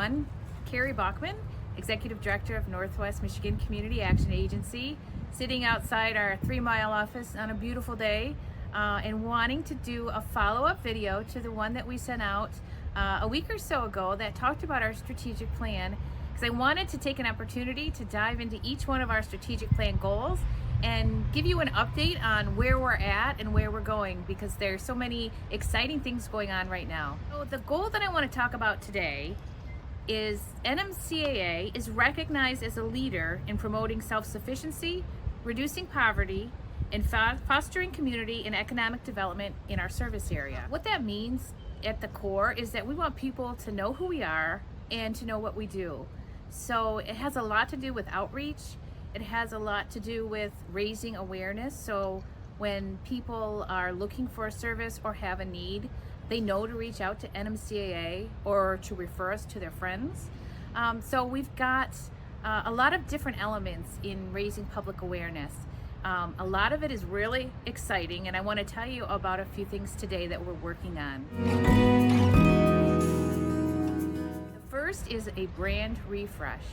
everyone. Carrie Bachman, Executive Director of Northwest Michigan Community Action Agency, sitting outside our 3-mile office on a beautiful day and wanting to do a follow-up video to the one that we sent out a week or so ago that talked about our strategic plan, because I wanted to take an opportunity to dive into each one of our strategic plan goals and give you an update on where we're at and where we're going, because there's so many exciting things going on right now. So the goal that I want to talk about today is NMCAA is recognized as a leader in promoting self-sufficiency, reducing poverty, and fostering community and economic development in our service area. What that means at the core is that we want people to know who we are and to know what we do. So it has a lot to do with outreach. It has a lot to do with raising awareness. So when people are looking for a service or have a need, they know to reach out to NMCAA or to refer us to their friends. So we've got a lot of different elements in raising public awareness. A lot of it is really exciting, and I want to tell you about a few things today that we're working on. The first is a brand refresh.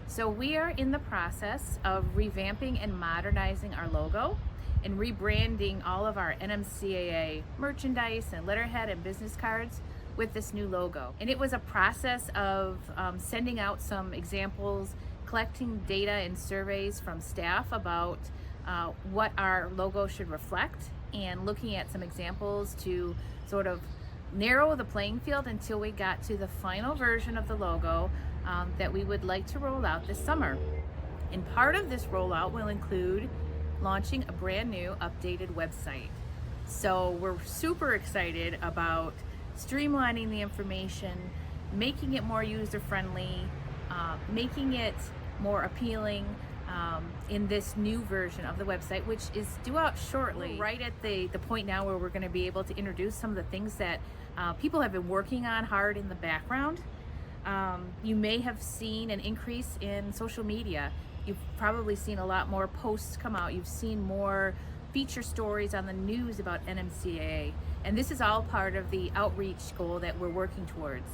So we are in the process of revamping and modernizing our logo and rebranding all of our NMCAA merchandise and letterhead and business cards with this new logo. And it was a process of sending out some examples, collecting data and surveys from staff about what our logo should reflect, and looking at some examples to sort of narrow the playing field until we got to the final version of the logo that we would like to roll out this summer. And part of this rollout will include launching a brand new updated website. So we're super excited about streamlining the information, making it more user-friendly, making it more appealing in this new version of the website, which is due out shortly. We're right at the point now where we're going to be able to introduce some of the things that people have been working on hard in the background. You may have seen an increase in social media. You've probably seen a lot more posts come out. You've seen more feature stories on the news about NMCAA. And this is all part of the outreach goal that we're working towards.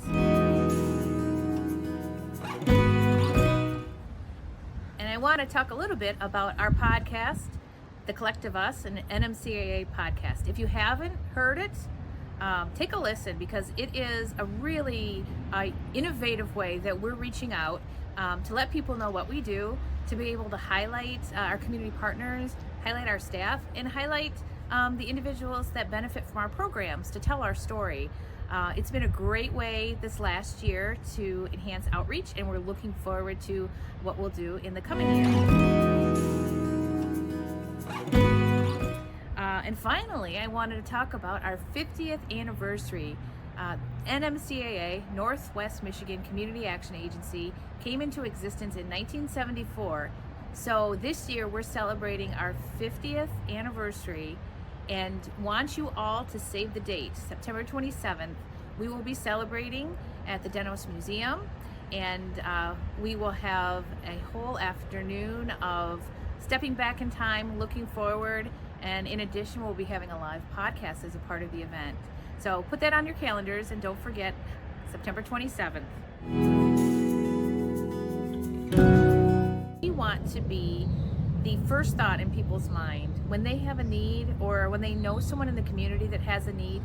And I want to talk a little bit about our podcast, The Collective Us, an NMCAA podcast. If you haven't heard it, take a listen, because it is a really innovative way that we're reaching out to let people know what we do, to be able to highlight our community partners, highlight our staff, and highlight the individuals that benefit from our programs, to tell our story. It's been a great way this last year to enhance outreach, and we're looking forward to what we'll do in the coming year. And finally, I wanted to talk about our 50th anniversary. NMCAA, Northwest Michigan Community Action Agency, came into existence in 1974. So this year we're celebrating our 50th anniversary, and want you all to save the date. September 27th, we will be celebrating at the Dennis Museum, and we will have a whole afternoon of stepping back in time, looking forward, and in addition, we'll be having a live podcast as a part of the event. So put that on your calendars, and don't forget, September 27th. We want to be the first thought in people's mind when they have a need, or when they know someone in the community that has a need.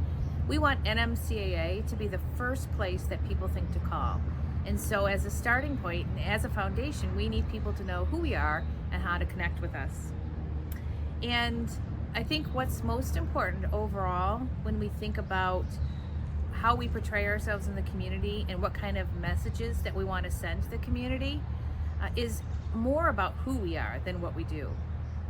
We want NMCAA to be the first place that people think to call. And so as a starting point and as a foundation, we need people to know who we are and how to connect with us. And I think what's most important overall when we think about how we portray ourselves in the community and what kind of messages that we want to send to the community is more about who we are than what we do.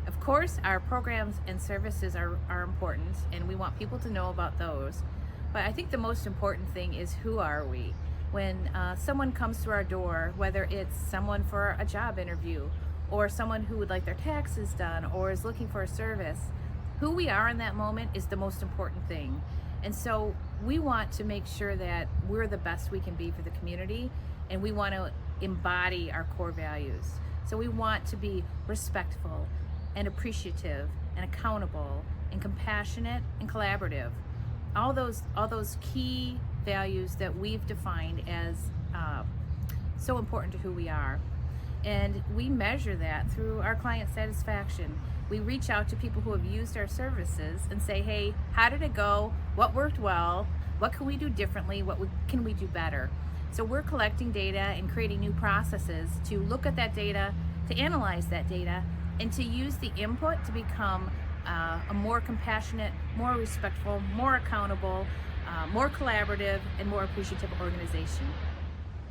Of course, our programs and services are important, and we want people to know about those. But I think the most important thing is, who are we? When someone comes through our door, whether it's someone for a job interview, or someone who would like their taxes done, or is looking for a service, who we are in that moment is the most important thing. And so we want to make sure that we're the best we can be for the community, and we want to embody our core values. So we want to be respectful and appreciative and accountable and compassionate and collaborative. All those key values that we've defined as so important to who we are. And we measure that through our client satisfaction. We reach out to people who have used our services and say, hey, how did it go? What worked well? What can we do differently? Can we do better? So we're collecting data and creating new processes to look at that data, to analyze that data, and to use the input to become a more compassionate, more respectful, more accountable, more collaborative, and more appreciative organization.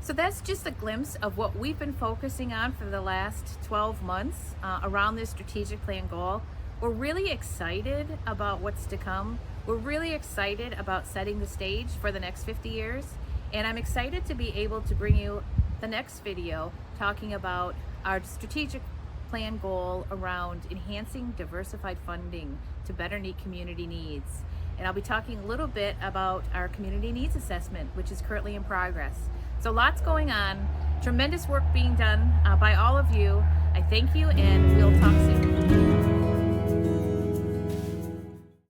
So that's just a glimpse of what we've been focusing on for the last 12 months around this strategic plan goal. We're really excited about what's to come. We're really excited about setting the stage for the next 50 years. And I'm excited to be able to bring you the next video talking about our strategic plan goal around enhancing diversified funding to better meet community needs. And I'll be talking a little bit about our community needs assessment, which is currently in progress. So lots going on, tremendous work being done by all of you. I thank you, and we'll talk